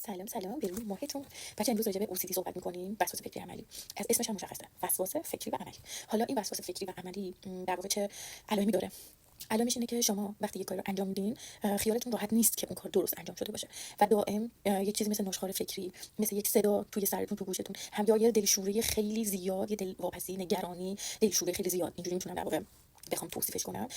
سلام به روی ماهتون. بچه امروز راجع به OCD صحبت می‌کنیم، وسواس فکری عملی. از اسمش هم مشخصه، وسواس فکری و عملی. حالا این وسواس فکری و عملی در واقع چه علائمی داره؟ علائمش اینه که شما وقتی یک کاری رو انجام میدین خیالتون راحت نیست که اون کار درست انجام شده باشه و دائم یک چیزی مثل نشخوار فکری، مثل یک صدا توی سرتون، تو گوشتون، هم یا یه دلشوره خیلی زیاد، یه دلواپسی، نگرانی، دلشوره خیلی زیاد، اینجوری میتونم در واقع بخوام توصیفش کنم،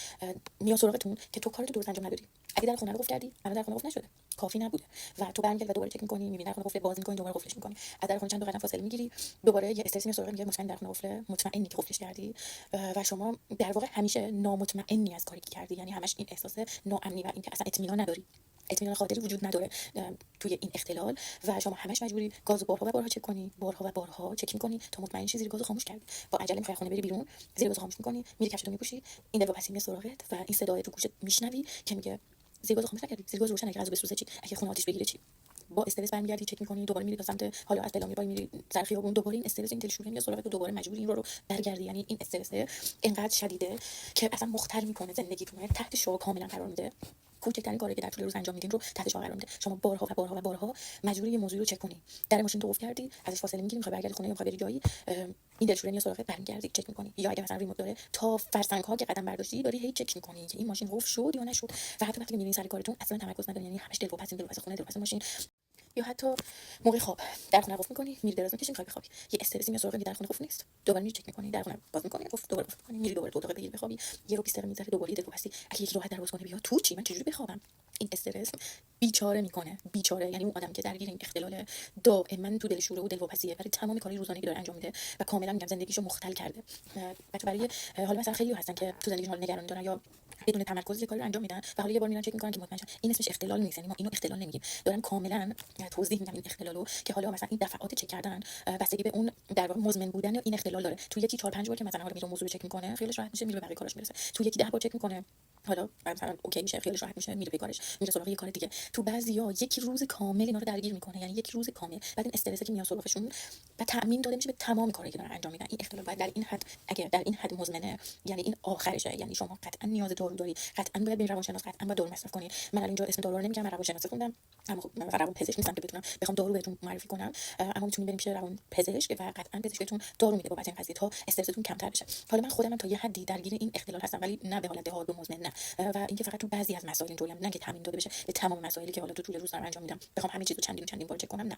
میاد سراغتون که تو کارتو درست انجام ندادی. اگه در خونه رو قفل کردی، الان در خونه قفل نشده، کافی نبوده و تو برمیگردی و دوباره چک می‌کنی، می‌بینی در خونه قفل، باز می‌کنی، دوباره قفلش می‌کنی، از در خونه چند تا قدم فاصله می‌گیری، دوباره یه استرس میاد سراغت، میگه مطمئن در خونه قفله، مطمئنی که قفلش کردی و شما در واقع همیشه نامطمئنی از کاری که کردی، یعنی همش این احساس ناامنی و اینکه اصلا اطمینان نداری، اطمینان خاطری وجود نداره توی این اختلال و شما همش مجبوری گازو بارها و بارها چک کنی، بارها و بارها چک می‌کنی تا مطمئن شی زیر گازو خاموش کردی. با عجله می‌خوای خونه بری بیرون، زیر گازو خاموش می‌کنی، میری کفشتو می‌پوشی، این دلواپسی میاد سراغت و این صدای تو گوشت میشنوی که میگه زیر گازو خاموش نکردی، زیر گاز روشن، اگه غذا بسوزه چی، اگه خونه آتیش بگیره چی. با استرس برمیگردی، چک می‌کنی، دوباره میری تا سمت، حالا از فلان میری سر خیابون، دوباره این استرس، این دلشوره میاد سراغت و دوباره مجبوری این رو برگردی. یعنی این استرس اینقدر شدیده که اصلا مختل می‌کنه زندگیتون، تحت شعاع کاملا قرار میده. کوچکترین کاری که در طول روز انجام میدین رو تحت شعاع قرار میده. شما بارها و بارها و بارها مجبوری یه موضوعی رو چک کنی. در ماشین تو قفل کردی، ازش فاصله میگیری، میخوای برگردی خونه یا میخوای بری جایی، این دلشوره میاد سراغت، برمیگردی چک می‌کنی. یا اگه مثلا ریموت داره، تا فرسنگ‌ها که قدم برداشتی داری هی چک می‌کنی که این ماشین قفل شد یا نشد و حتی وقتی می‌بینی سر کارتون اصلا تمرکز نداری، یعنی همش دلواپس خونه، دلواپس ماشین. یا حتی موقع خواب در خونه قفل می‌کنی، میری دراز می‌کشی، می‌خوای بخوابی، یه استرسی میاد سراغت، در خونه قفل نیست، دوباره میری چک می‌کنی، در خونه باز می‌کنی، قفل، دوباره قفل می‌کنی، میری دوباره تو اتاق بگیری بخوابی، یه رو 20 دقیقه می‌ذاری، دوباره دلواپسی، اگه یکی راحت دروازه کنه بیا تو چی، من چجوری بخوابم. این استرس بیچاره میکنه، بیچاره، یعنی اون آدم که درگیر این اختلال دائما تو دلشوره و دلواپسیه برای تمام کاری روزانه‌ای که داره انجام میده و کاملا میگم زندگیشو مختل کرده. بچه برای حالا مثلا خیلی هستن که تو زندگیشون نگرانی دارن یا بدون تمرکز یه کاری رو انجام میدن و حالا یه بار میرن چک میکنن که مطمئن شن این اسمش اختلال نیست، یعنی ما اینو اختلال نمیگیم، دارن کاملا توضیح میدن این اختلالو که حالا مثلا این دفعات چک کردن بستگی به اون در واقع مزمن بودن این اختلال داره. تو یکی 4 5 بار که مثلا حالا میره موضوع چک میکنه، خیالش راحت میشه، میره به بقیه کارش میرسه. تو یکی 10 بار چک میکنه، حالا مثلا اوکی میشه، خیالش راحت میشه، میره به کارش، میره سراغ یه کار دیگه. تو بعضیا یک روز کامل اینا رو درگیر میکنه، یعنی یک روز کامل بعد این استرسی که میاد سراغشون و تأمین داده میشه به تمام کارهایی که دارن انجام میدن. این اختلال باید در این حد، اگه در این حد مزمنه، یعنی این آخرشه، یعنی شما قطعا نیاز دارو داری، قطعا باید برید روانشناس، قطعا باید دارو مصرف کنید. من اینجا اسم دارو رو نمیگم، من روانشناسی خوندم، اما خب من روان پزشک نیستم که بخوام دارو بهتون معرفی کنم، اما میتونید برید پیش روان پزشک و قطعا پزشک بهتون دارو میده بابت این قضیه تا استرستون کمتر بشه. حالا من خودم تا یه حدی درگیر این اختلال هستم، ولی نه به حالت حاد و مزمن، نه، و اینکه فقط تو بعضی از مسائل اینطوریام، نه که تامین داده بشه به تمام مسائلی که حالا تو طول روز دارم انجام میدم، بخوام همه چیزو چندین بار چک کنم، نه.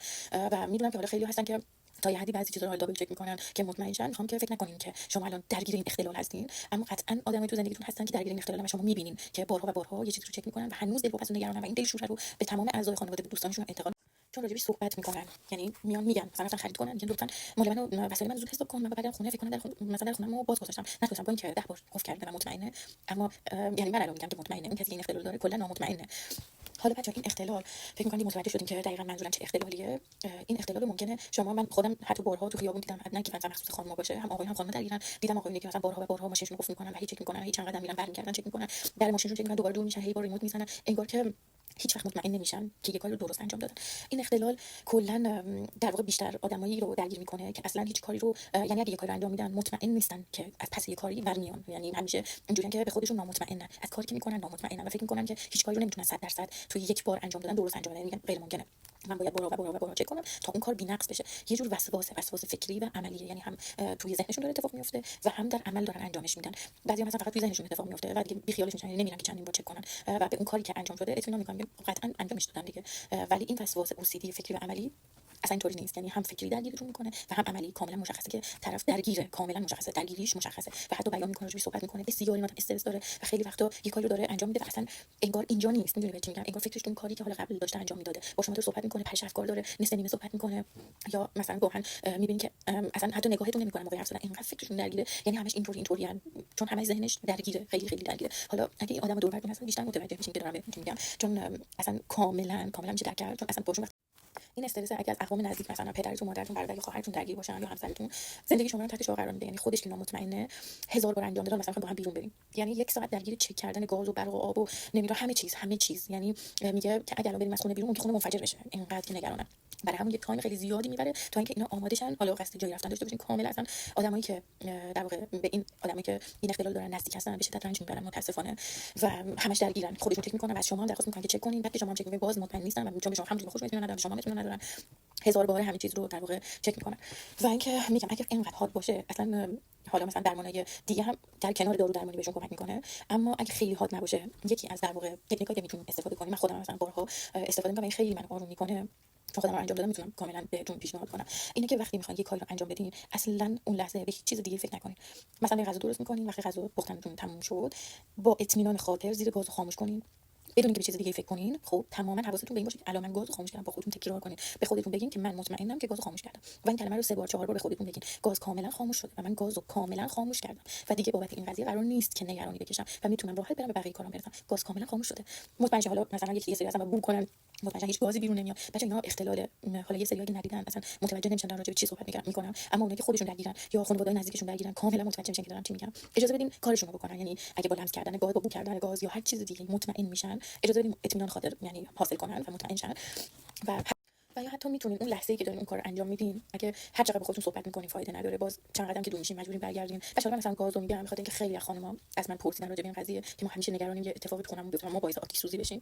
و میدونم که حالا خیلی هستن که تا یه حدی بعضی چیزا رو دابل چک میکنن که مطمئن شن. میخوام که فکر نکنین که شما الان درگیر این اختلال هستین، اما قطعا آدمای تو زندگیتون هستن که درگیر این اختلال و شما میبینین که بارها و بارها یه چیزی رو چک میکنن و هنوز دلواپس و نگرانن و این دلشوره رو به تمام اعضای خانواده، به دوستانشون انتقال، چون راجبش صحبت میکنن. یعنی میان میگن مثلا خرید کنن، میگن لطفا مال منو وسایل منو زود حساب کن، من بعدم خونه فکر کنم در خونه مثلا در خونه‌مو باز گذاشتم، نتونستم با اینکه 10 بار قفل کردم و مطمئنه، اما یعنی من الان میگم که مطمئنه، اون کسی که این اختلال داره کلا نامطمئنه. حالا بچه‌ها این اختلال فکر می‌کنید متوجه شدین که دقیقاً منظورم چه اختلالیه. این اختلال ممکنه شما، من خودم حتی بارها تو خیابون دیدم، نه که مثلا مخصوص خانم‌ها باشه، هم آقایون هم خانم‌ها درگیرن، دیدم آقایونی که مثلا بارها و بارها ماشینشون قفل می‌کنن و هیچ چک می‌کنن، هیچ چند قدم میرن برمیگردن چک می‌کنن، در ماشینشون چک می‌کنن، دوباره دور میشن، هی با ریموت میزنن، انگار که هیچ وقت مطمئن نمیشن که یه کاری رو درست انجام دادن. این اختلال کلا در واقع بیشتر آدمایی رو درگیر میکنه که اصلا هیچ کاری رو، یعنی اگه یه کاری رو انجام میدن مطمئن نیستن که از پس یه کاری برمیان، یعنی همیشه اینجوریه که به خودشون نامطمئنن، از کاری که میکنن نامطمئنن و فکر میکنن که هیچ کاری رو نمیتونن 100% توی یک بار انجام دادن درست انجام بدن، میگن غیر ممکنه، من باید بارها چک کنم تا اون کار بی‌نقص بشه. یه جور وسواس فکری و عملیه، یعنی هم توی ذهنشون داره اتفاق میفته و هم در عمل دارن انجامش میدن. بعضی مثلا فقط توی ذهنشون اتفاق میفته و دیگه بی خیالش میشن، نمیرن که چندین بار چک کنن و به اون کاری که انجام شده اطمینان میکنن، قطعا انجامش دادن دیگه. ولی این وسواس OCD فکری و عملی اصلا اینطوری نیست، یعنی هم فکری درگیرتون میکنه و هم عملی. کاملا مشخصه که طرف درگیره، کاملا مشخصه، درگیریش مشخصه و حتی بیان میکنه، روش صحبت میکنه، بسیار اینا استرس داره و خیلی وقتا یه کاری رو داره انجام میده و اصلا انگار اینجا نیست، میدونی چی میگم، انگار فکرش اون کاری که حالا قبل داشته انجام میداده، با شما تو صحبت میکنه، پرش افکار داره، نصف نیمه صحبت میکنه، یا مثلا گاهن میبینی که اصلا حتی نگاهتون نمیکنه موقع حرف زدن، اینقدر فکرشون درگیره، یعنی همش اینطوریان، چون همش ذهنش درگیره، خیلی درگیره. حالا اگه این آدم دور براتون هستن بیشتر متوجه میشین که دارم بهتون میگم، چون اصلا کاملا میشه درک کرد، چون اصلا باشون این استرس اگه از اقوام نزدیک، مثلا پدرتون، مادرتون، برادر یا خواهرتون درگیر باشن یا همسرتون، زندگی شما رو تحت شعاع قرار میده، یعنی خودش که نامطمئنه، هزار بار انجام دادن، مثلا با هم بیرون بریم، یعنی یک ساعت درگیر چک کردن گاز و برق و آب و نمیدونم همه چیز، یعنی میگه که اگه الان بریم از خونه بیرون ممکنه خونه منفجر بشه، اینقدر که نگرانم. برای همون یه تایم خیلی زیادی میبره تا اینکه اینا آماده شن حالا قصد جایی رفتن داشته باشین. کاملا اصلا آدمایی که در واقع به این آدمایی که این اختلال دارن نزدیک هستن به شدت رنج میبرن متاسفانه و همش درگیرن. خودشون چک میکنن و از شما هم درخواست میکنن که چک کنین. بعد که شما هم چک میکنین باز مطمئن نیستن و چون به شما همونجوری خوش اطمینان ندارن، شما اطمینان ندارن، هزار بار همین چیز رو در واقع چک میکنن. و اینکه میگم اگه اینقدر حاد باشه اصلا حالا مثلا درمانای دیگه هم در کنار دارو درمانی بهشون کمک میکنه، اما اگه خیلی حاد نباشه یکی از در واقع تکنیکایی که میتونیم استفاده کنیم، من خودم مثلا بارها استفاده میکنم، این خیلی من آروم میکنه چون خودم رو انجام دادم میتونم کاملا بهتون پیشنهاد کنم، اینه که وقتی میخواین یه کاری رو انجام بدین اصلا اون لحظه به هیچ چیز دیگه فکر نکنین. مثلا یه غذا درست میکنین، وقتی غذا پختنتون تموم شد با اطمینان خاطر زیر گاز خاموش کنین بدون اینکه به چیز دیگه فکر کنین. خب تماما حواستون به این باشه که الان من گاز خاموش کردم. با خودتون تکرار کنین، به خودتون بگین که من مطمئنم که گاز خاموش کردم و این کلمه رو 3 بار 4 بار به خودتون بگین. گاز کاملا خاموش شده و من گاز رو کاملا خاموش کردم و دیگه بابت این قضیه قرار نیست که نگرانی بکشم و میتونم راحت برم به بقیه کارام برسم. گاز کاملا خاموش شده. مطمئن حالا مثلا یه سری اصلا بو کنن مطمئن هیچ گازی بیرون نمیاد. بچه‌ها اینا اختلال حالا یه سریایی که ندیدن اصلا متوجه نمیشن در راجع به چی صحبت میکنم، اما اونایی که خودشون درگیرن یا خانواده‌های نزدیکشون درگیرن کاملا متوجه میشن که دارم چی میگم. اجازه بدین کارشون رو بکنن. یعنی اگه با لمس کردن گاز، با بو کردن گاز یا هر چیز دیگه مطمئن میشن، اجازه بدین اطمینان خاطر یعنی حاصل کنن و مطمئن شن. و یا حتی میتونین اون لحظه‌ای که دارین اون کار رو انجام میدین، اگه هر چقدر با خودتون صحبت میکنین فایده نداره، باز چند قدم که دور میشین مجبورین برگردین. من مثلا گاز رو میگم بخاطر اینکه خیلی از خانم‌ها از من پرسیدن راجع به این قضیه که ما همیشه نگرانیم یه اتفاقی تو خونمون بیفته ما باعث آتش سوزی بشیم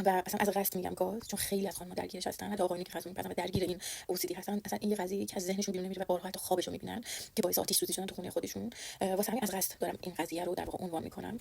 و اصلا از قصد میگم گاز، چون خیلی از خانم‌ها درگیرش هستن. حتی آقایونی که غذا می‌پزن و درگیر این OCD هستن، اصلا این قضیه که از ذهنشون بیرون نمیره و بارها حتی خوابشون می‌بینن که باعث آتش سوزی شدن تو خونه خودشون. واسه همین از قصد دارم این قضیه رو در واقع عنوان می‌کنم.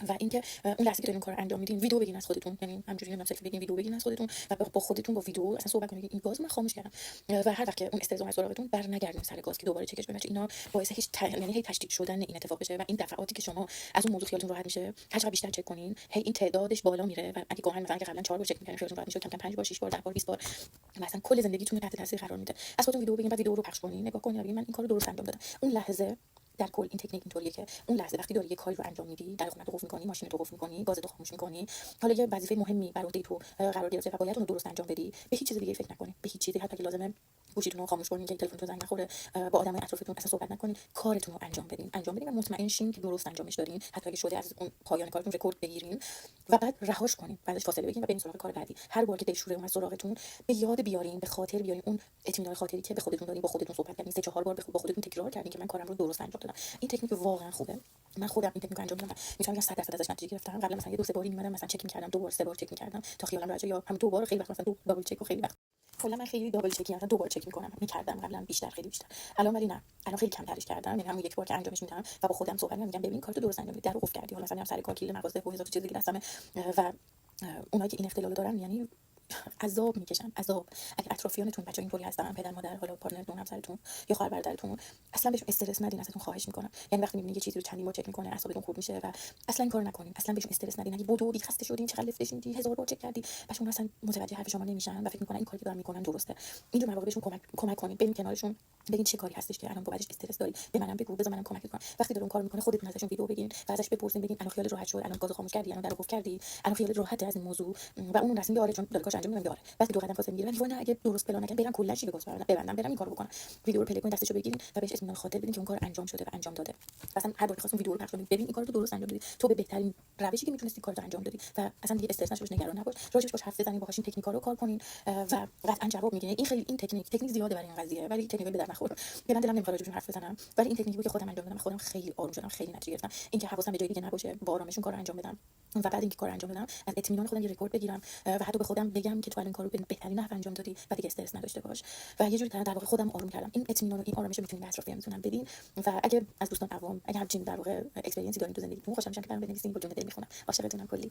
و اینکه اون لحظه که دارین کار انجام میدین ویدیو بگیرین از خودتون، یعنی همینجوری نمیدونم سلفی بگیرین، ویدیو بگیرین از خودتون و با خودتون با ویدیو اصلا صحبت کنین این گاز من خاموش کردم و هر وقت که اون استرس از سراغتون برنگردین سر گاز که دوباره چکش کنین. اینا باعث یعنی هی تشدید شدن این اتفاق بشه و این دفعاتی که شما از اون موضوع خیالتون راحت میشه هر چقدر بیشتر چک کنین هی این تعدادش بالا میره و اگه گاهن مثلا که قبلا 4 بار چک می‌کردین خیالتون راحت میشه کم کم 5 بار 6 بار 10 بار 20 بار مثلا کل زندگیتون رو تحت تاثیر قرار میده. از خودتون ویدیو بگیرین، بعد ویدیو رو پخش کنین، نگاه کنین، ببینید من این کارو درست انجام دادم. اون لحظه در کل این تکنیک اینطوریه که اون لحظه وقتی داری یه کاری رو انجام میدی، در خونه تو قفل می‌کنی، ماشین تو قفل می‌کنی، گاز تو خاموش می‌کنی، حالا یه وظیفه مهمی بر عهده تو قرار گرفته و باید اون رو درست انجام بدی، به هیچ چیز دیگه فکر نکنی، به هیچ چیزی حتی که لازمه گوشیتون رو خاموش کنین که تلفنتون زنگ نخوره، با آدمای اطرافتون اصلا صحبت نکنین، کارتون رو انجام بدین و مطمئن شین که درست انجامش دادین. حتی اگه شده از اون پایان کارتون رکورد بگیرین و بعد رهاش کنین، بعدش فاصله بگیرین و برین سراغ کار بعدی. هر بار که دلشوره اومد سراغتون به یاد بیارین، به خاطر بیارین اون اطمینان خاطری که به خودتون دادین، با خودتون صحبت کردین، 3 4 بار با خودتون تکرار کردین که من کارم رو درست انجام دادم. این تکنیک واقعا خوبه. من خودم این تکنیک انجام دادم، میتونم بگم 100% ازش نتیجه گرفتم. قبلا مثلا یه 2 3 باری میمدم مثلا چک می‌کردم، 2 بار 3 بار چک می‌کردم تا خیالم راحت یا هم 2 بار خیلی وقت مثلا دابل چک و خیلی وقت کلا من خیلی دابل چکی مثلا 2 بار چک می‌کردم قبلا بیشتر خیلی بیشتر. الان ولی نه، الان خیلی کمترش کردم. یعنی همون یک بار که انجامش میدم و با خودم صحبت می‌کنم ببین کارتو درست انجام بدی، درو قفل کردی، حالا مثلا سر کار کلید مغازه و هزار چیز دیگه دستمه و اونایی که این اختلال دارن یعنی عذاب میکشن، عذاب. اگه اطرافیانتون بچه‌ها اینطوری هستن، پدر مادر، حالا پارتنرتون، همسرتون یا خواهر برادرتون، اصلا بهشون استرس ندین، ازتون خواهش میکنم. یعنی وقتی میبینید یه چیزی رو چندین بار چک میکنه اعصابتون خورد میشه و اصلا این کارو نکنین، اصلا بهشون استرس ندین. اگه بدو خسته شدین، چقدر لفتش میدی، هزار بار چک کردی، بچه‌ها اصلا متوجه حرف شما نمیشن و فکر میکنن این کاری که دارن میکنن درسته. اینجور مواقع بهشون کمک کنین، بریم کنارشون، بگین چه کاری هستش که الان بابتش استرس داری، به منم بگو، بذار منم کمکت کنم. وقتی دارون کار میکنه خودتون ازشون ویدیو بگیرین و ازش بپرسین، بگین الان خیالت راحت شد، الان گاز خاموش کردی، الان درو قفل کردی، الان خیالت راحته از این موضوع و اون رسمی آره چون داره کارش انجام میدم. بعد 2 قدم فاصله میگیره ولی اگه درست پلان نکنه برم کلا چی به گاز ببندم برم این کارو بکنم. ویدیو رو پلی کنین، دستشو بگیرین و بهش اطمینان خاطر بدین که اون کار انجام شده و انجام داده. مثلا هر بار که خواستون ویدیو رو پخش کنین ببین این کارو تو درست انجام دادی، تو به بهترین روشی که میتونستی کارو انجام دادی و اصلا دیگه استرس نشوش، نگران نباش، راجعش باش حرف بزنین، باهاش این تکنیکا رو کار کنین و قطعا جواب میگیره. این خیلی این تکنیک زیاده برای این قضیه ولی تکنیک به درد نخوره. من دلم نمیخواد راجعش حرف بزنم ولی این تکنیکی که خودم انجام دادم خودم خیلی آروم شدم، خیلی نتیجه گرفتم. اینکه حواسم به جای دیگه نباشه، با آرامشون کارو انجام بدم و بعد اینکه کار انجام بدم از اطمینان خودم یه رکورد بگیرم و حتی به خودم بگم که تو الان کارو به بهترین نحو انجام دادی و دیگه استرس نداشته باش و یه جوری در واقع خودم آروم کردم. این اطمینان و این آرامش رو میتونید به اطرافیان میتونن بدین و اگه از دوستان عوام اگه همچین در واقع اکسپریانسی دارین تو زندگیتون خوشحال میشم که برام بنویسین، با جون دل میخونم. عاشقتونم کلی.